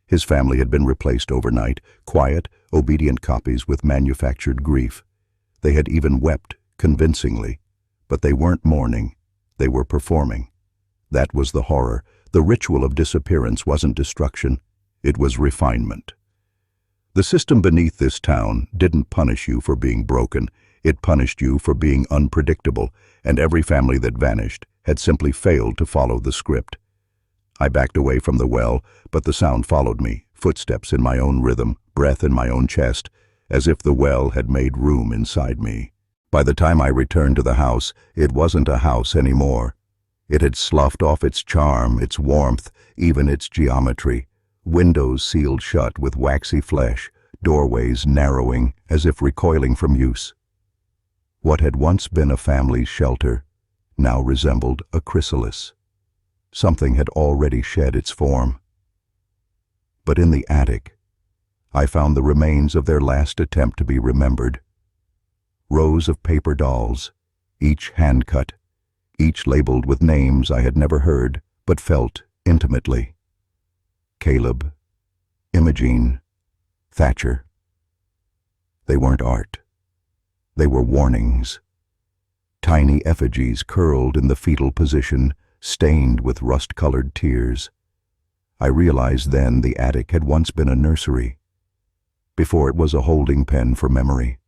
[SPEAKER 1] His family had been replaced overnight, quiet, obedient copies with manufactured grief. They had even wept convincingly, but they weren't mourning, they were performing. That was the horror. The ritual of disappearance wasn't destruction, it was refinement. The system beneath this town didn't punish you for being broken. It punished you for being unpredictable, and every family that vanished had simply failed to follow the script. I backed away from the well, but the sound followed me, footsteps in my own rhythm, breath in my own chest, as if the well had made room inside me. By the time I returned to the house, it wasn't a house anymore. It had sloughed off its charm, its warmth, even its geometry. Windows sealed shut with waxy flesh, doorways narrowing as if recoiling from use. What had once been a family's shelter now resembled a chrysalis. Something had already shed its form. But in the attic, I found the remains of their last attempt to be remembered. Rows of paper dolls, each hand-cut, each labeled with names I had never heard but felt intimately. Caleb, Imogene, Thatcher. They weren't art. They were warnings. Tiny effigies curled in the fetal position, stained with rust-colored tears. I realized then the attic had once been a nursery. Before it was a holding pen for memory.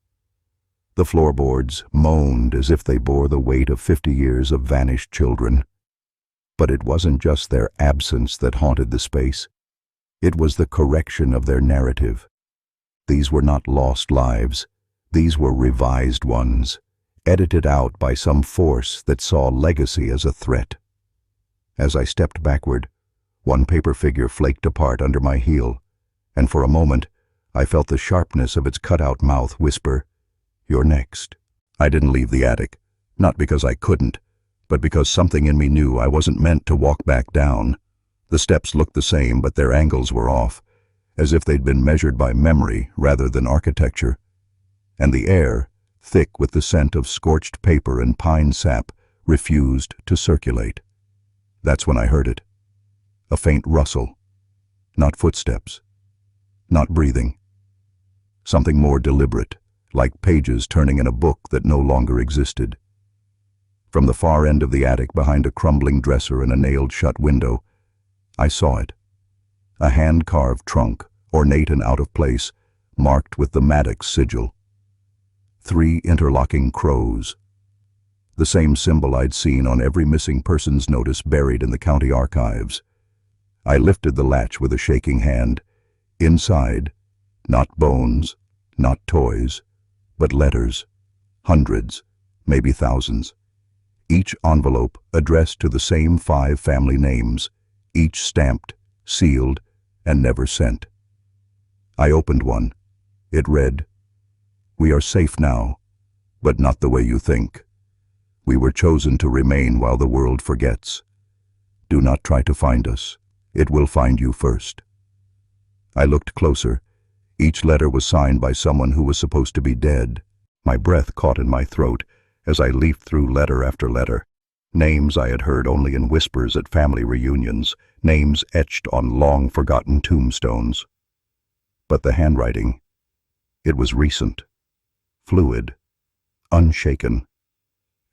[SPEAKER 1] The floorboards moaned as if they bore the weight of 50 years of vanished children. But it wasn't just their absence that haunted the space. It was the correction of their narrative. These were not lost lives. These were revised ones, edited out by some force that saw legacy as a threat. As I stepped backward, one paper figure flaked apart under my heel, and for a moment I felt the sharpness of its cut-out mouth whisper, "You're next." I didn't leave the attic, not because I couldn't, but because something in me knew I wasn't meant to walk back down. The steps looked the same, but their angles were off, as if they'd been measured by memory rather than architecture. And the air, thick with the scent of scorched paper and pine sap, refused to circulate. That's when I heard it. A faint rustle. Not footsteps. Not breathing. Something more deliberate, like pages turning in a book that no longer existed. From the far end of the attic, behind a crumbling dresser and a nailed-shut window, I saw it. A hand-carved trunk, ornate and out of place, marked with the Maddox sigil. 3 interlocking crows. The same symbol I'd seen on every missing persons notice buried in the county archives. I lifted the latch with a shaking hand. Inside, not bones, not toys, but letters. Hundreds, maybe thousands. Each envelope addressed to the same 5 family names, each stamped, sealed, and never sent. I opened one. It read, "We are safe now, but not the way you think. We were chosen to remain while the world forgets. Do not try to find us. It will find you first." I looked closer. Each letter was signed by someone who was supposed to be dead. My breath caught in my throat as I leafed through letter after letter. Names I had heard only in whispers at family reunions, names etched on long-forgotten tombstones. But the handwriting, it was recent, fluid, unshaken,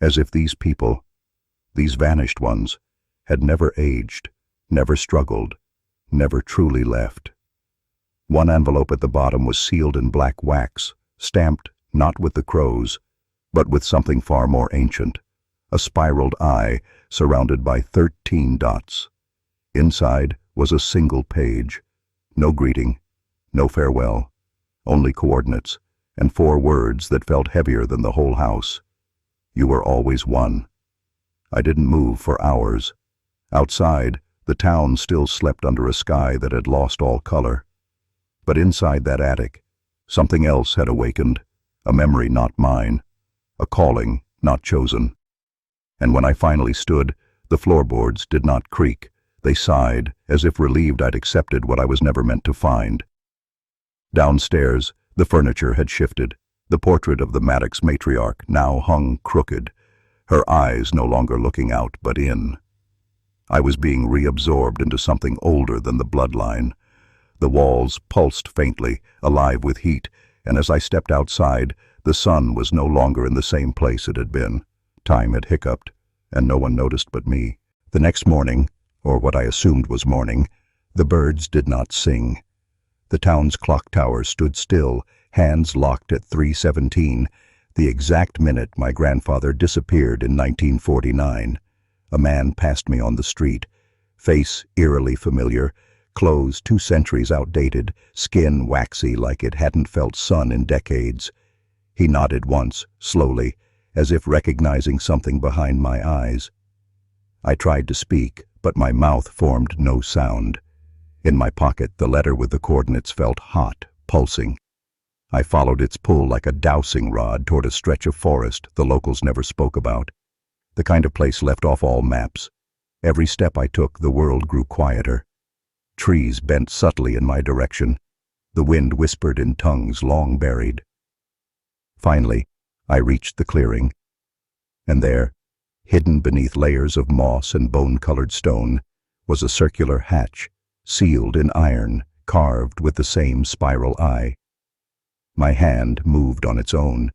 [SPEAKER 1] as if these people, these vanished ones, had never aged, never struggled, never truly left. One envelope at the bottom was sealed in black wax, stamped not with the crows, but with something far more ancient, a spiraled eye surrounded by 13 dots. Inside was a single page, no greeting, no farewell, only coordinates, and 4 words that felt heavier than the whole house. You were always one. I didn't move for hours. Outside, the town still slept under a sky that had lost all color. But inside that attic, something else had awakened, a memory not mine, a calling not chosen. And when I finally stood, the floorboards did not creak. They sighed, as if relieved I'd accepted what I was never meant to find. Downstairs, the furniture had shifted. The portrait of the Maddox matriarch now hung crooked, her eyes no longer looking out but in. I was being reabsorbed into something older than the bloodline. The walls pulsed faintly, alive with heat, and as I stepped outside, the sun was no longer in the same place it had been. Time had hiccuped, and no one noticed but me. The next morning, or what I assumed was morning, the birds did not sing. The town's clock tower stood still, hands locked at 3:17, the exact minute my grandfather disappeared in 1949. A man passed me on the street, face eerily familiar, clothes 2 centuries outdated, skin waxy like it hadn't felt sun in decades. He nodded once, slowly, as if recognizing something behind my eyes. I tried to speak, but my mouth formed no sound. In my pocket, the letter with the coordinates felt hot, pulsing. I followed its pull like a dowsing rod toward a stretch of forest the locals never spoke about, the kind of place left off all maps. Every step I took, the world grew quieter. Trees bent subtly in my direction. The wind whispered in tongues long buried. Finally, I reached the clearing, and there, hidden beneath layers of moss and bone-colored stone, was a circular hatch, sealed in iron, carved with the same spiral eye. My hand moved on its own.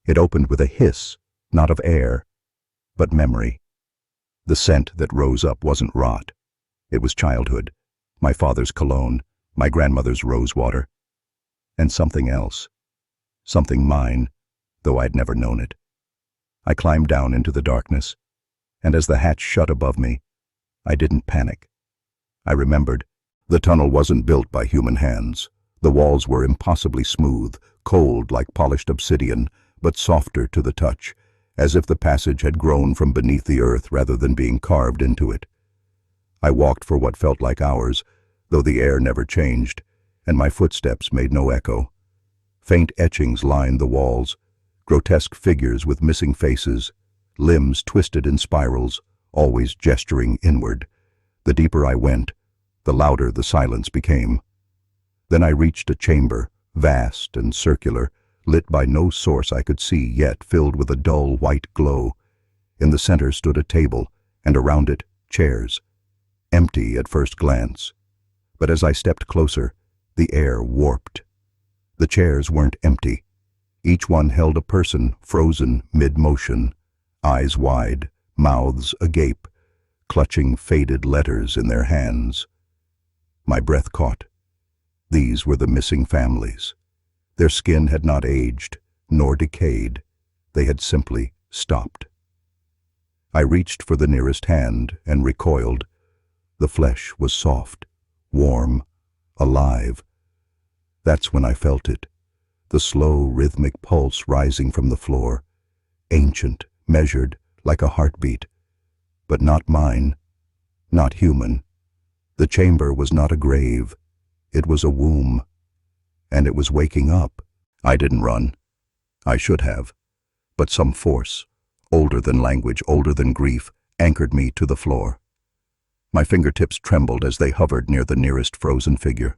[SPEAKER 1] It opened with a hiss, not of air, but memory. The scent that rose up wasn't rot. It was childhood, my father's cologne, my grandmother's rosewater, and something else, something mine, though I'd never known it. I climbed down into the darkness, and as the hatch shut above me, I didn't panic. I remembered. The tunnel wasn't built by human hands. The walls were impossibly smooth, cold like polished obsidian, but softer to the touch, as if the passage had grown from beneath the earth rather than being carved into it. I walked for what felt like hours, though the air never changed, and my footsteps made no echo. Faint etchings lined the walls, grotesque figures with missing faces, limbs twisted in spirals, always gesturing inward. The deeper I went, the louder the silence became. Then I reached a chamber, vast and circular, lit by no source I could see yet, filled with a dull white glow. In the center stood a table, and around it, chairs. Empty at first glance. But as I stepped closer, the air warped. The chairs weren't empty. Each one held a person frozen mid-motion, eyes wide, mouths agape, clutching faded letters in their hands. My breath caught. These were the missing families. Their skin had not aged, nor decayed. They had simply stopped. I reached for the nearest hand and recoiled. The flesh was soft, warm, alive. That's when I felt it, the slow, rhythmic pulse rising from the floor, ancient, measured, like a heartbeat. But not mine, not human. The chamber was not a grave. It was a womb. And it was waking up. I didn't run. I should have. But some force, older than language, older than grief, anchored me to the floor. My fingertips trembled as they hovered near the nearest frozen figure.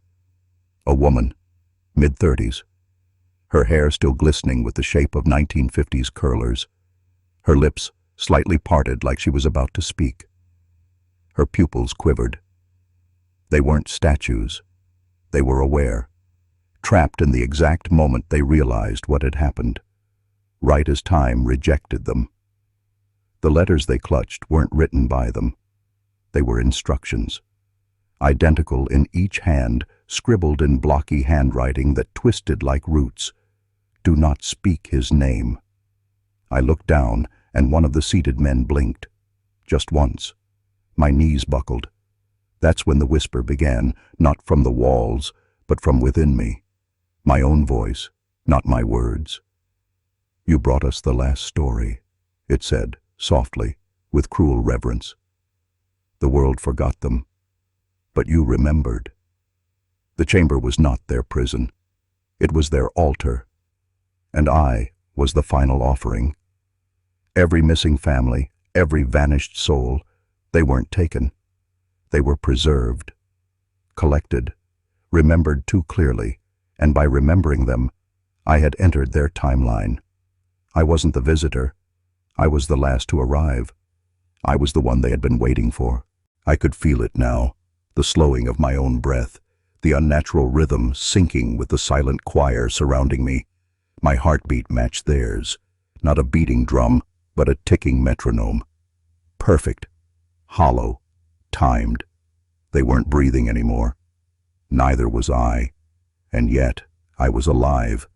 [SPEAKER 1] A woman, mid-30s. Her hair still glistening with the shape of 1950s curlers. Her lips slightly parted like she was about to speak. Her pupils quivered. They weren't statues. They were aware, trapped in the exact moment they realized what had happened, right as time rejected them. The letters they clutched weren't written by them. They were instructions, identical in each hand, scribbled in blocky handwriting that twisted like roots. Do not speak his name. I looked down, and one of the seated men blinked. Just once. My knees buckled. That's when the whisper began, not from the walls, but from within me. My own voice, not my words. You brought us the last story, it said, softly, with cruel reverence. The world forgot them, but you remembered. The chamber was not their prison. It was their altar, and I was the final offering. Every missing family, every vanished soul, they weren't taken. They were preserved, collected, remembered too clearly, and by remembering them, I had entered their timeline. I wasn't the visitor. I was the last to arrive. I was the one they had been waiting for. I could feel it now, the slowing of my own breath, the unnatural rhythm syncing with the silent choir surrounding me. My heartbeat matched theirs, not a beating drum, but a ticking metronome. Perfect, hollow, timed. They weren't breathing anymore. Neither was I. And yet, I was alive,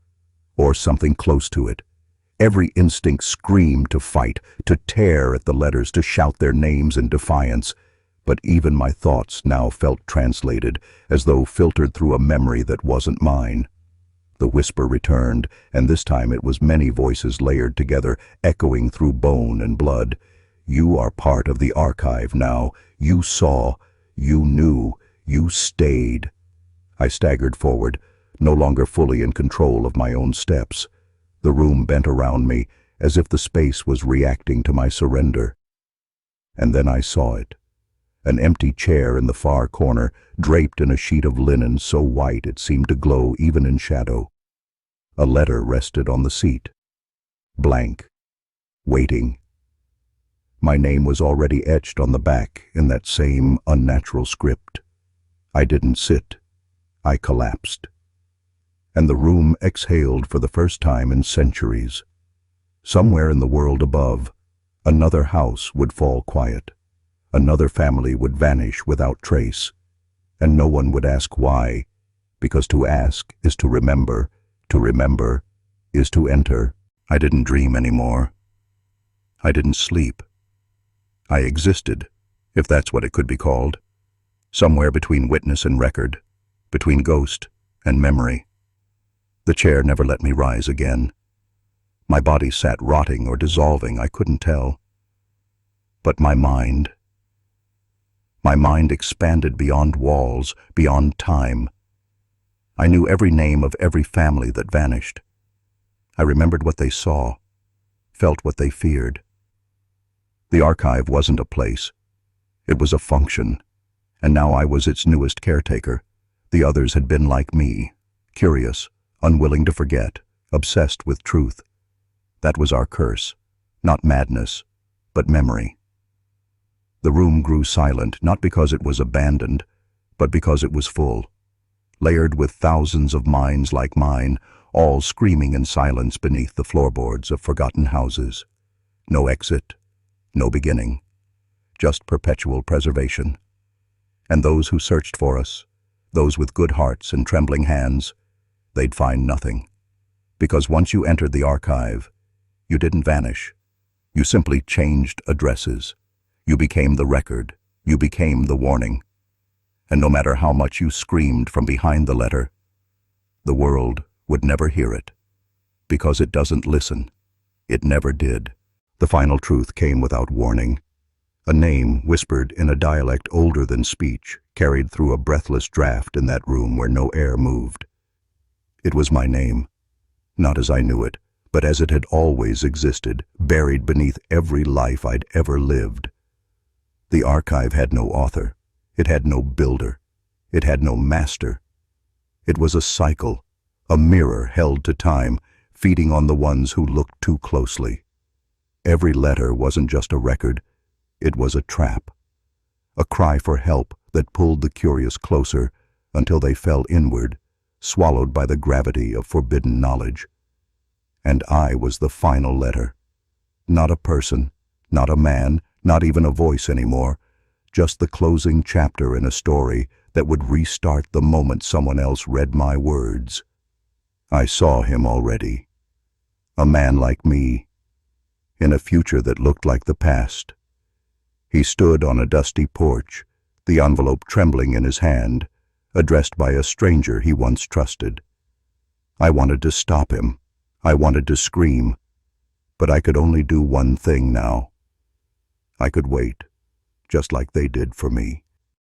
[SPEAKER 1] or something close to it. Every instinct screamed to fight, to tear at the letters, to shout their names in defiance. But even my thoughts now felt translated, as though filtered through a memory that wasn't mine. The whisper returned, and this time it was many voices layered together, echoing through bone and blood. You are part of the archive now. You saw, you knew, you stayed. I staggered forward, no longer fully in control of my own steps. The room bent around me, as if the space was reacting to my surrender. And then I saw it. An empty chair in the far corner, draped in a sheet of linen so white it seemed to glow even in shadow. A letter rested on the seat. Blank. Waiting. My name was already etched on the back in that same unnatural script. I didn't sit. I collapsed. And the room exhaled for the first time in centuries. Somewhere in the world above, another house would fall quiet. Another family would vanish without trace. And no one would ask why, because to ask is to remember is to enter. I didn't dream anymore. I didn't sleep. I existed, if that's what it could be called, somewhere between witness and record, between ghost and memory. The chair never let me rise again. My body sat rotting or dissolving, I couldn't tell. But my mind expanded beyond walls, beyond time. I knew every name of every family that vanished. I remembered what they saw, felt what they feared. The archive wasn't a place. It was a function, and now I was its newest caretaker. The others had been like me, curious, unwilling to forget, obsessed with truth. That was our curse, not madness, but memory. The room grew silent, not because it was abandoned, but because it was full, layered with thousands of minds like mine, all screaming in silence beneath the floorboards of forgotten houses. No exit, no beginning, just perpetual preservation. And those who searched for us, those with good hearts and trembling hands, they'd find nothing. Because once you entered the archive, you didn't vanish. You simply changed addresses. You became the record. You became the warning. And no matter how much you screamed from behind the letter, the world would never hear it. Because it doesn't listen. It never did. The final truth came without warning. A name whispered in a dialect older than speech, carried through a breathless draft in that room where no air moved. It was my name, not as I knew it, but as it had always existed, buried beneath every life I'd ever lived. The archive had no author. It had no builder. It had no master. It was a cycle, a mirror held to time, feeding on the ones who looked too closely. Every letter wasn't just a record. It was a trap, a cry for help that pulled the curious closer until they fell inward, swallowed by the gravity of forbidden knowledge. And I was the final letter. Not a person, not a man, not even a voice anymore, just the closing chapter in a story that would restart the moment someone else read my words. I saw him already. A man like me, in a future that looked like the past. He stood on a dusty porch, the envelope trembling in his hand, addressed by a stranger he once trusted. I wanted to stop him. I wanted to scream. But I could only do one thing now. I could wait, just like they did for me.